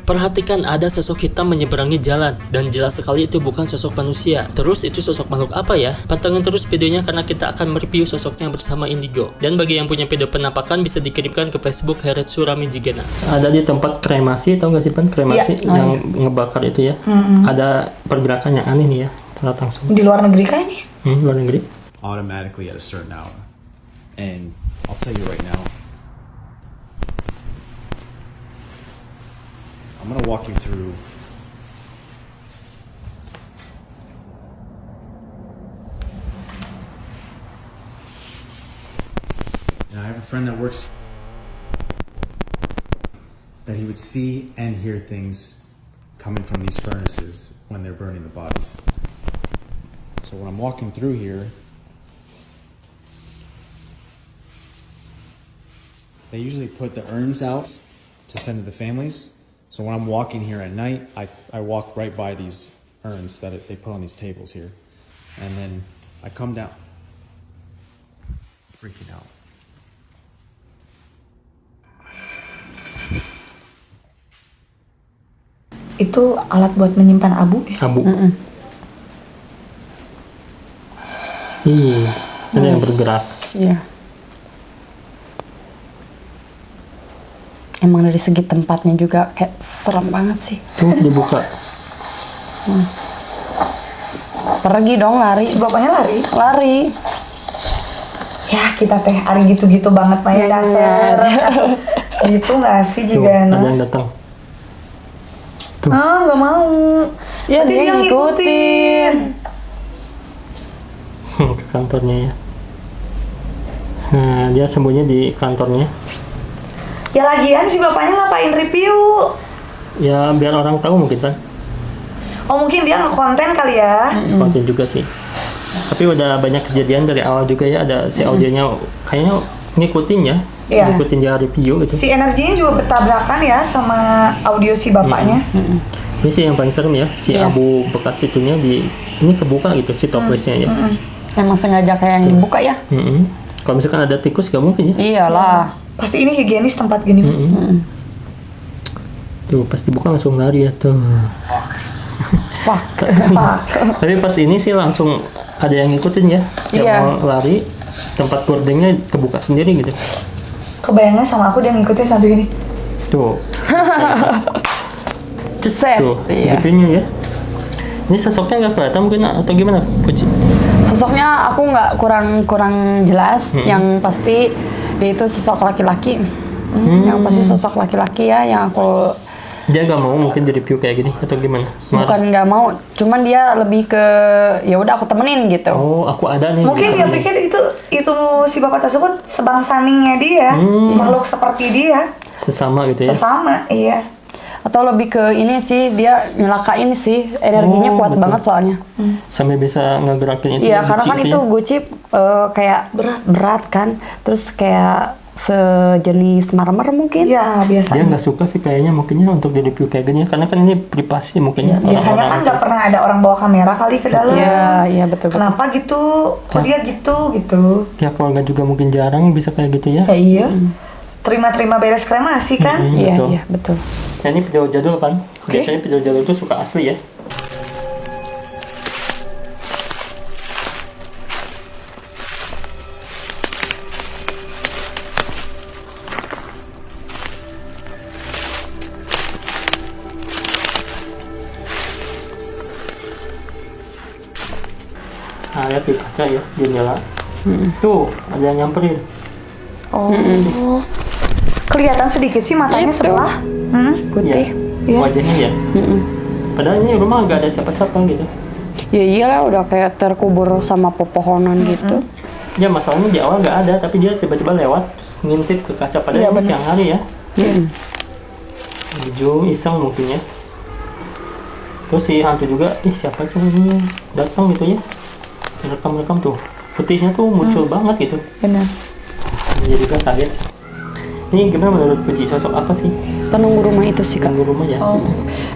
Perhatikan ada sosok hitam menyeberangi jalan dan jelas sekali itu bukan sosok manusia. Terus itu sosok makhluk apa ya? Pantengin terus videonya karena kita akan mereview sosoknya bersama Indigo. Dan bagi yang punya video penampakan bisa dikirimkan ke Facebook Heretsu Ramijigena. Ada di tempat kremasi, tau gak sih Pan? Kremasi yang ngebakar itu ya. Ada pergerakan yang aneh nih ya. Terlihat langsung. Di luar negeri kah ini? Luar negeri. Automatically at a certain hour. And I'll tell you right now, I'm gonna walk you through I have a friend that works that he would see and hear things coming from these furnaces when they're burning the bodies. So when I'm walking through here, they usually put the urns out to send to the families. So when I'm walking here at night, I walk right by these urns that they put on these tables here. And then I come down, freaking out. Itu alat buat menyimpan abu ya? Abu. Ada yang bergerak. Iya. Emang dari segi tempatnya juga kayak serem banget sih. Tuh dibuka. Pergi dong lari. Bapaknya lari? Lari. Ya kita teh hari gitu-gitu banget Maya dasar. Gitu gak sih Tuh, juga ada yang datang. Tuh. Ah gak mau. Ya Nanti dia ngikutin. Ke kantornya ya. Nah, dia sembunyi di kantornya. Ya lagian si bapaknya ngapain review? Ya biar orang tahu mungkin kan. Oh mungkin dia ngekonten kali ya. Konten juga sih. Tapi udah banyak kejadian dari awal juga ya. Ada si audionya kayaknya ngikutin ya. Iya. Ngikutin dia review gitu. Si energinya juga bertabrakan ya sama audio si bapaknya. Ini sih yang paling serem ya. Si abu bekas itunya ini kebuka gitu si toplesnya ya. Emang sengaja kayak yang dibuka ya? Kalau misalkan ada tikus gak mungkin ya. Iyalah. Pasti ini higienis tempat gini. Tuh pas dibuka langsung lari ya tuh. Wah. Tapi pas ini sih langsung ada yang ngikutin ya. Yang mau lari tempat boardingnya kebuka sendiri gitu. Kebayangnya sama aku dia ngikutin satu gini. Tuh. Ceset. Tuh, Iya. gitunya ya. Ini sosoknya nggak kelihatan mungkin atau gimana, Puji? Sosoknya aku nggak kurang jelas. Yang pasti dia itu sosok laki-laki. Yang pasti sosok laki-laki ya yang aku. Dia nggak mau mungkin di review kayak gini atau gimana? Bukan nggak mau, cuman dia lebih ke ya udah aku temenin gitu. Oh, aku ada nih. Mungkin dia pikir itu si bapak tersebut sebangsaningnya dia, makhluk seperti dia. Sesama gitu ya. Sesama, iya. Atau lebih ke ini sih, dia nyelakain sih, energinya kuat betul. banget soalnya. Sampai bisa ngegerakin itu. Iya, karena kan itu ya? gucip kayak berat kan, terus kayak sejenis marmer mungkin. Iya, Dia biasanya. nggak suka sih kayaknya mungkinnya untuk di review kayak gini, karena kan ini privasi mungkin ya. Biasanya kan nggak pernah ada orang bawa kamera kali ke dalam. Iya betul. Kenapa gitu? Kok dia gitu? Pihak keluarga juga mungkin jarang bisa kayak gitu ya. Ya iya. Terima-terima beres kremasi kan? Iya, betul. iya betul. Nah, ini video jadul kan. Biasanya video jadul itu suka asli ya. Nah, lihat di kaca ya, jendela. Tuh, ada yang nyamperin. Oh. Kelihatan sedikit sih matanya Itu. sebelah. Putih. Iya. Wajahnya ya. Padahal ini rumah nggak ada siapa-siapa gitu. Ya iyalah udah kayak terkubur sama pepohonan gitu. Ya masalahnya di awal nggak ada, tapi dia tiba-tiba lewat terus ngintip ke kaca padahal ini siang hari ya. Hijau iseng mungkin ya. Terus si hantu juga, siapa sih ini datang gitu ya. Rekam-rekam tuh. Putihnya tuh muncul banget gitu. Benar. Jadi kan kaget. Ini gimana menurut Puji, sosok apa sih? Penunggu rumah itu sih Kak. Penunggu rumah ya. Oh.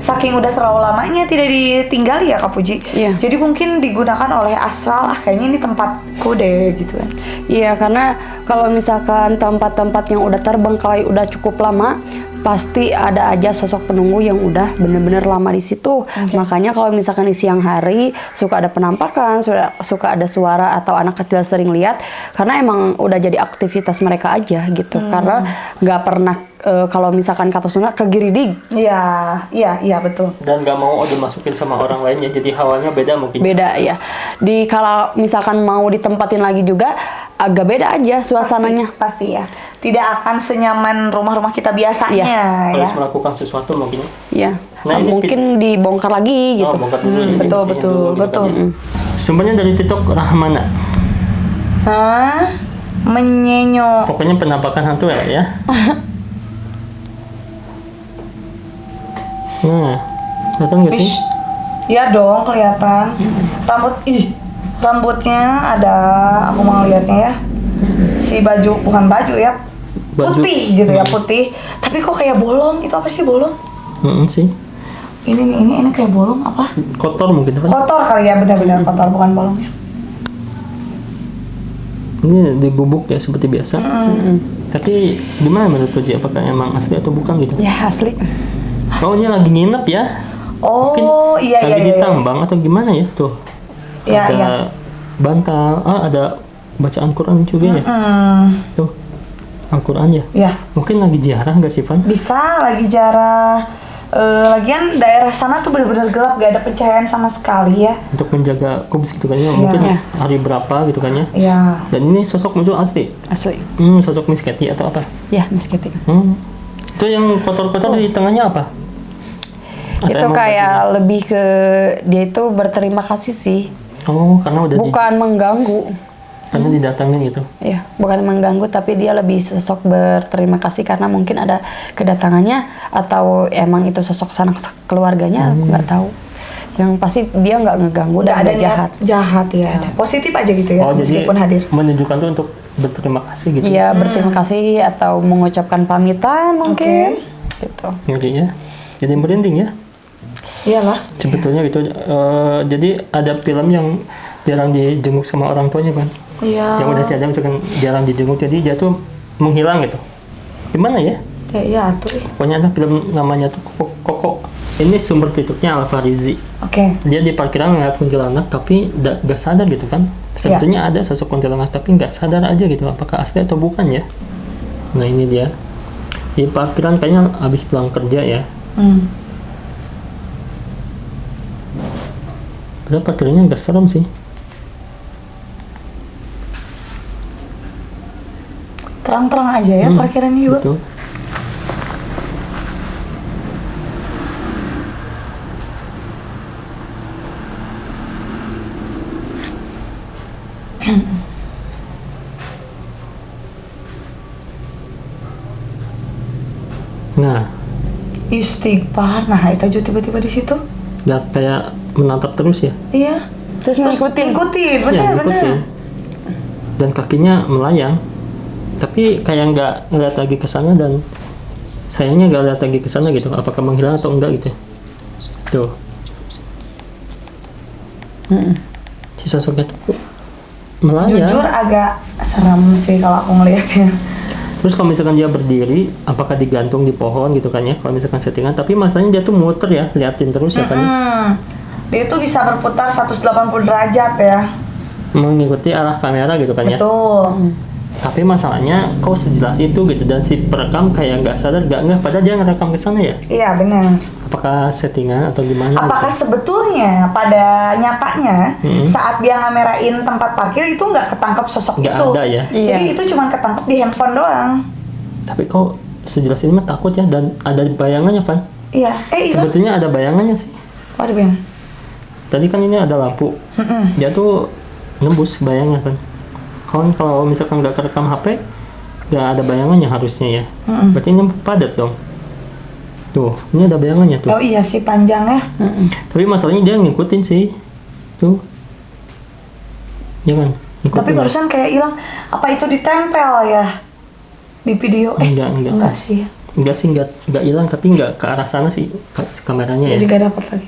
Saking udah terlalu lamanya tidak ditinggali ya Kak Puji. Iya. Jadi mungkin digunakan oleh astral, kayaknya ini tempatku deh gitu kan. Iya, karena kalau misalkan tempat-tempat yang udah terbengkalai udah cukup lama, pasti ada aja sosok penunggu yang udah bener-bener lama di situ. Makanya kalau misalkan di siang hari suka ada penampakan, suka ada suara atau anak kecil sering lihat, karena emang udah jadi aktivitas mereka aja gitu. Karena nggak pernah kalau misalkan kata Sunda kegiridig. Iya betul. Dan nggak mau dimasukin sama orang lain ya, jadi hawanya beda mungkin. Beda ya. Kalau misalkan mau ditempatin lagi juga agak beda aja suasananya. Pasti ya. Tidak akan senyaman rumah-rumah kita biasanya ya. Harus melakukan sesuatu mungkin. Ya. Nah, ini mungkin dibongkar lagi gitu. bongkar dulu ya, Betul isinya betul dulu gitu betul. kan ya. Sumbernya dari TikTok Rahmana. Hah? Menyenyo. Pokoknya penampakan hantu ya. Nah, kelihatan nggak sih? Ish. Iya dong kelihatan. Rambutnya ada, aku mau lihatnya ya. Si bukan baju ya. Baju. Putih gitu ya, putih. Tapi kok kayak bolong? Itu apa sih bolong? Sih. Ini kayak bolong apa? Kotor mungkin kan? Kotor kali ya, benar-benar kotor, bukan bolongnya. Ini digubuk ya seperti biasa. Tapi gimana menurut Puji? Apakah emang asli atau bukan gitu? Ya asli. Oh, ini lagi nginep ya? Oh, Mungkin iya. lagi ditambang atau gimana ya? Tuh. Iya, Ada iya. bantal. Ada bacaan Quran juga ya? Tuh. Al-Quran ya? Ya, Mungkin lagi ziarah nggak sih, Van? bisa lagi jarah. Lagian daerah sana tuh benar-benar gelap, gak ada pencahayaan sama sekali ya. Untuk menjaga kubis gitu kan ya? Mungkin Iya. hari berapa gitu kan ya? Ya, Dan ini sosok muncul asli? Asli. Sosok Miss Katy atau apa? Ya, Miss Katy. Itu yang kotor-kotor di tengahnya apa? Atau Itu emang kayak bajunya? lebih ke dia itu berterima kasih sih. Oh, karena udah Bukan mengganggu. karena didatangin gitu. Ya, bukan mengganggu tapi dia lebih sosok berterima kasih karena mungkin ada kedatangannya atau emang itu sosok sanak keluarganya, aku nggak tahu. Yang pasti dia nggak ngeganggu dan nggak ada nggak jahat. niat jahat ya. Positif aja gitu ya, Oh, jadi meskipun hadir. menunjukkan tuh untuk berterima kasih gitu. Iya, berterima kasih atau mengucapkan pamitan mungkin. Gitu. Ngeri ya. Jadi merinding ya. Iyalah. Sebetulnya gitu. Jadi ada film yang jarang dijenguk sama orang tuanya kan. Iya. Yang udah tiada misalkan jarang dijenguk, jadi dia tuh menghilang gitu. Gimana ya? Ya, iya tuh. Pokoknya ada film namanya tuh Koko. Ini sumber TikToknya Al-Farizi. Oke. Dia di parkiran ngeliat kuntilanak tapi gak sadar gitu kan. Sebetulnya ada sosok kuntilanak tapi nggak sadar aja gitu. Apakah asli atau bukan ya? Nah ini dia. Di parkiran kayaknya habis pulang kerja ya. Padahal parkirannya nggak serem sih. Terang-terang aja ya parkirannya juga. Betul. Nah, Istighfar. Nah, itu aja tiba-tiba di situ. dan kayak menatap terus ya. Iya. Terus ngikutin. Ngikutin, Ya, benar. ngikutin. Dan kakinya melayang. Tapi kayak nggak ngeliat lagi ke sana dan sayangnya nggak lihat lagi ke sana gitu. Apakah menghilang atau enggak gitu. Tuh. Si sosoknya tuh melayang. Jujur agak serem sih kalau aku ngelihatnya. Terus kalau misalkan dia berdiri, apakah digantung di pohon gitu kan ya? Kalau misalkan settingan, tapi masalahnya dia tuh muter ya, liatin terus ya kan? Dia itu bisa berputar 180 derajat ya. Mengikuti arah kamera gitu kan ya? Betul. Tapi masalahnya kok sejelas itu gitu, dan si perekam kayak nggak sadar, nggak padahal dia ngerekam ke sana ya? Iya benar. Apakah settingan atau gimana? Apakah gitu? sebetulnya pada nyatanya saat dia ngamerain tempat parkir itu nggak ketangkap sosok Nggak itu? ada ya? Jadi Iya. itu cuma ketangkap di handphone doang. Tapi kok sejelas ini mah takut ya, dan ada bayangannya Van? Iya. Iya. Sebetulnya ada bayangannya sih. Waduh Bang. Tadi kan ini ada lampu, dia tuh nembus bayangan kan. Kalau misalkan nggak kerekam HP, nggak ada bayangannya harusnya ya. Berarti ini padat dong. Tuh, ini ada bayangannya tuh. Oh iya sih panjang ya. Tapi masalahnya dia ngikutin sih. Tuh. Ya kan? Ngikutin Tapi ya. barusan kayak hilang. Apa itu ditempel ya di video? Enggak sih. Enggak hilang, tapi nggak ke arah sana sih kameranya ya. Jadi gak dapet lagi.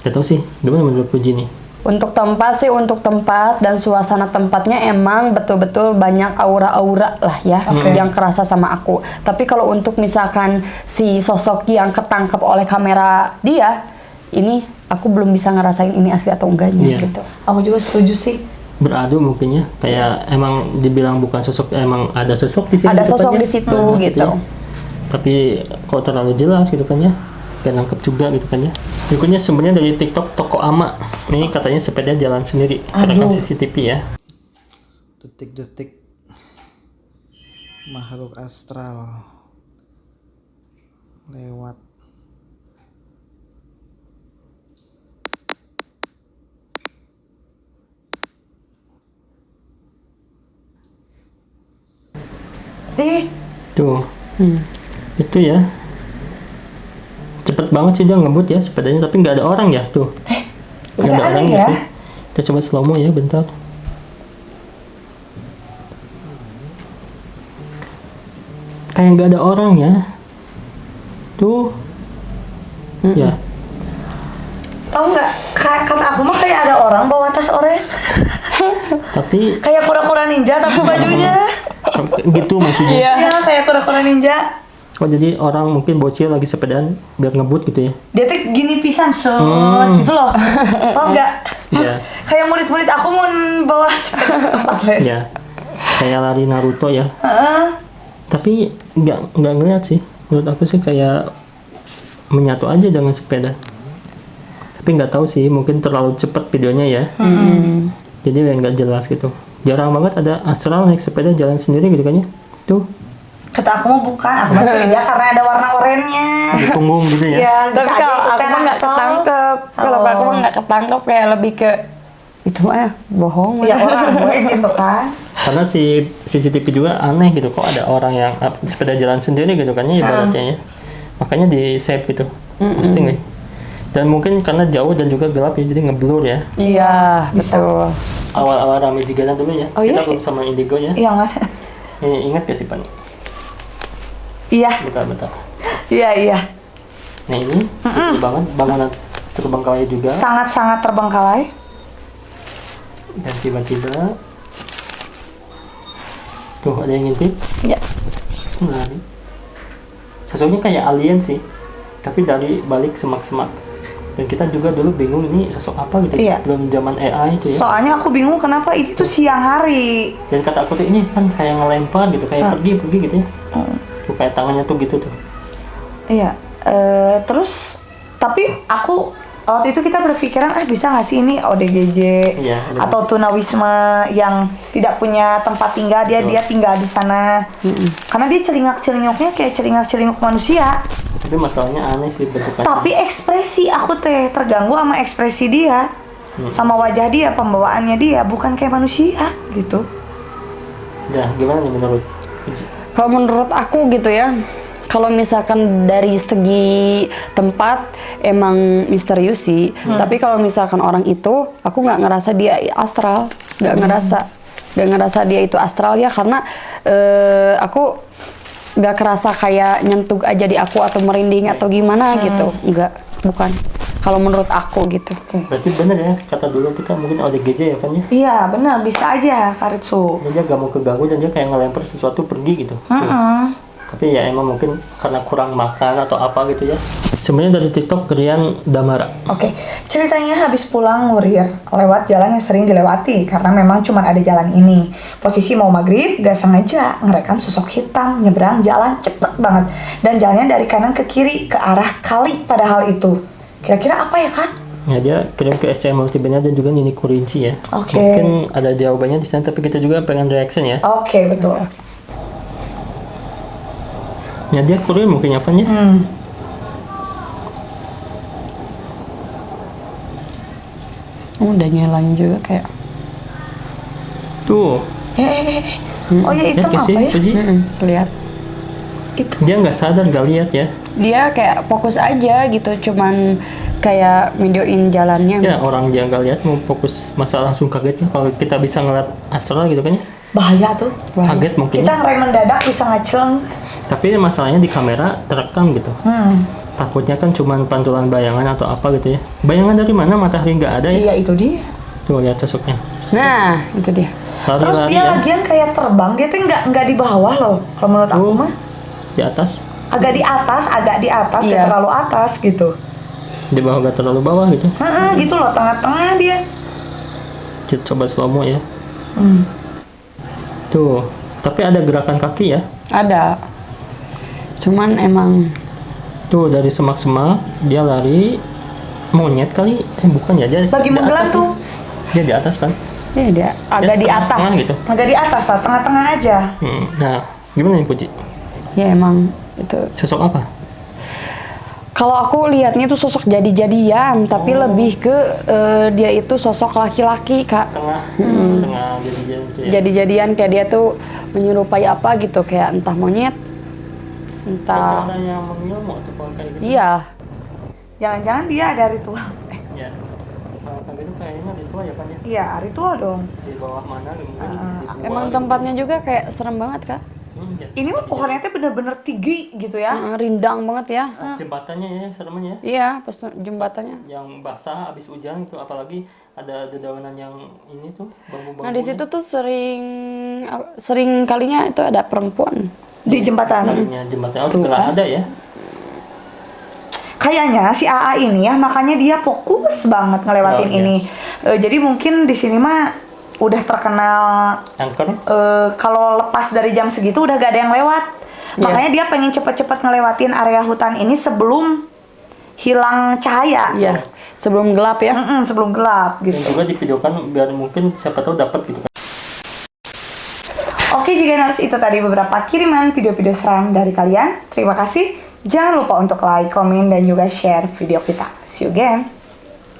Gak tau sih, gimana menurut Puji nih? Untuk tempat dan suasana tempatnya emang betul-betul banyak aura-aura lah ya yang kerasa sama aku. Tapi kalau untuk misalkan si sosok yang ketangkep oleh kamera dia, ini aku belum bisa ngerasain ini asli atau enggaknya gitu. Aku juga setuju sih. Beradu mungkin ya, kayak emang dibilang bukan sosok, emang ada sosok di sini. Ada sosok depannya. di situ gitu. Ya. Tapi kok terlalu jelas gitu kan ya, gak nangkep juga gitu kan ya. Berikutnya sebenarnya dari TikTok Toko Ama. Ini katanya sepeda jalan sendiri, terekam CCTV ya. Detik-detik makhluk astral lewat. Tuh, itu ya. Cepet banget sih dia ngebut ya sepedanya, tapi nggak ada orang ya tuh. Nggak ada orang ya? sih. Kita coba slow mo ya bentar. Kayak nggak ada orang ya. Tuh. Ya. Tahu nggak? Kata aku mah kayak ada orang bawa tas oranye. Tapi Kayak kura-kura ninja tapi bajunya. gitu maksudnya. Iya, kayak kura-kura ninja. Oh jadi orang mungkin bocil lagi sepedaan biar ngebut gitu ya? Dia tuh gini pisan gitu loh. Tahu nggak? Iya. Kayak murid-murid aku mau bawa sepeda ke tempat les. Ya. Kayak lari Naruto ya. Tapi nggak ngeliat sih. Menurut aku sih kayak menyatu aja dengan sepeda. Tapi nggak tahu sih, mungkin terlalu cepat videonya ya. Jadi nggak jelas gitu. Jarang banget ada astral naik sepeda jalan sendiri gitu kan ya. Tuh. Kata aku mah bukan, aku mah curiga karena ada warna oranye. Di punggung gitu ya. Ya, Tapi bisa aja kalau itu aku teh mah nggak asal. ketangkep. Kalau aku mah nggak ketangkep, kayak lebih ke itu mah bohong. Ya orang gue gitu kan. Karena si CCTV juga aneh gitu, kok ada orang yang sepeda jalan sendiri gitu kan ya ibaratnya ya. Makanya di save gitu. Posting nih. Dan mungkin karena jauh dan juga gelap ya, jadi ngeblur ya. Iya, betul. Awal-awal rame juga dulu ya. Oh, Kita iya? belum sama Indigo ya. Iya mana? Ini ingat gak sih Pan? Iya, Bentar. iya. Nah ini seru banget, bangunan terbengkalai juga. Sangat-sangat terbengkalai. Dan tiba-tiba tuh ada yang ngintip. Iya. Lari. Sosoknya kayak alien sih, tapi dari balik semak-semak. Dan kita juga dulu bingung ini sosok apa gitu. Iya. Belum zaman AI itu ya. Soalnya aku bingung kenapa ini tuh siang hari. Dan kata aku tuh ini kan kayak ngelempar gitu, kayak pergi gitu ya. Tuh kayak tangannya tuh gitu tuh. Iya. Terus tapi aku waktu itu kita berpikiran bisa nggak sih ini ODGJ Iya, benar. atau tunawisma yang tidak punya tempat tinggal, dia tinggal di sana. Karena dia celingak-celinguknya kayak celingak-celinguk manusia. Tapi masalahnya aneh sih bentukannya. Tapi ekspresi aku terganggu sama ekspresi dia, sama wajah dia, pembawaannya dia bukan kayak manusia gitu. Nah, gimana nih menurut Uji? Kalau menurut aku gitu ya, kalau misalkan dari segi tempat emang misterius sih, tapi kalau misalkan orang itu, aku nggak ngerasa dia astral, nggak ngerasa dia itu astral ya, karena aku nggak kerasa kayak nyentuh aja di aku atau merinding atau gimana gitu, bukan. Kalau menurut aku gitu. Berarti bener ya, kata dulu kita mungkin ODGJ ya Van ya? Iya benar, bisa aja Karitsu. Dan dia gak mau keganggu dan dia kayak ngelempar sesuatu pergi gitu. Tapi ya emang mungkin karena kurang makan atau apa gitu ya. Sebenarnya dari TikTok Rian Damara. Oke, ceritanya habis pulang ngurir lewat jalan yang sering dilewati karena memang cuma ada jalan ini. Posisi mau maghrib, gak sengaja ngerekam sosok hitam nyebrang jalan cepet banget dan jalannya dari kanan ke kiri ke arah kali padahal itu. Kira-kira apa ya Kak? Ya dia kirim ke SCM Multimedia dan juga Nini Kurinci ya. Oke. Mungkin ada jawabannya di sana tapi kita juga pengen reaction ya. Oke, betul. Ya dia kurir mungkin ya Van ya. Udah nyalain juga kayak. Tuh. Oh ya itu Lihat gak apa sih ya? Uji? Lihat. Dia nggak sadar gak lihat ya. Dia kayak fokus aja gitu, cuman kayak videoin jalannya. Ya orang dia nggak lihat mau fokus masa langsung kaget ya. Kalau kita bisa ngeliat astral gitu kan ya. Bahaya tuh. Kaget mungkin Kita ya. ngerem mendadak bisa ngaceng. Tapi masalahnya di kamera terekam gitu. Takutnya kan cuma pantulan bayangan atau apa gitu ya. Bayangan dari mana? Matahari nggak ada ya? Iya itu dia. Tuh lihat sosoknya. Nah, itu dia. Terus Lari-lari dia ya. lagian kayak terbang, dia tuh nggak di bawah loh. Kalau menurut aku Oh. mah Di atas. agak di atas, nggak Iya. terlalu atas gitu. Di bawah nggak terlalu bawah gitu. Heeh, gitu loh, tengah-tengah dia. Kita coba slow mo ya. Hmm. Tuh. Tapi ada gerakan kaki ya. Ada. Cuman emang Tuh dari semak-semak dia lari. Monyet kali? Bukan ya, dia Lagi di menggelam atas tuh. ya. Dia di atas kan? dia agak di atas. setengah-setengah gitu. Agak di atas lah, tengah-tengah aja. Nah, gimana nih Puji? Ya emang itu. Sosok apa? Kalau aku lihatnya itu sosok jadi-jadian, tapi lebih ke dia itu sosok laki-laki, Kak. Setengah jadi-jadi gitu ya. Jadi-jadian kayak dia tuh menyerupai apa gitu, kayak entah monyet, entah. Ada yang mengilmu atau apa kayak gitu. Iya, Jangan-jangan dia ada ritual. Ya. Kalau kayak gitu kayaknya ritual ya kan ya. Iya, ritual dong. Di bawah mana mungkin. ritual emang gitu. tempatnya juga kayak serem banget, Kak. Ya. Ini mah pohonnya tuh bener-bener tinggi gitu ya. Rindang banget ya. Pas jembatannya ya seremnya ya. Iya, pas jembatannya. Yang basah habis hujan itu apalagi ada dedaunan yang ini tuh bambu-bambu. Nah, di situ tuh sering kalinya itu ada perempuan. Di jembatan. Jembatan oh sebelah ada ya. Kayaknya si AA ini ya, makanya dia fokus banget ngelewatin Oh, iya. ini. Jadi mungkin di sini mah udah terkenal Anchor. kalau lepas dari jam segitu udah gak ada yang lewat. Makanya dia pengen cepet-cepet ngelewatin area hutan ini sebelum hilang cahaya. Iya, sebelum gelap ya. Sebelum gelap Dan gitu. juga divideokan biar mungkin siapa tahu dapat gitu kan. Oke Jigeners, itu tadi beberapa kiriman video-video seram dari kalian. Terima kasih. Jangan lupa untuk like, komen, dan juga share video kita. See you again.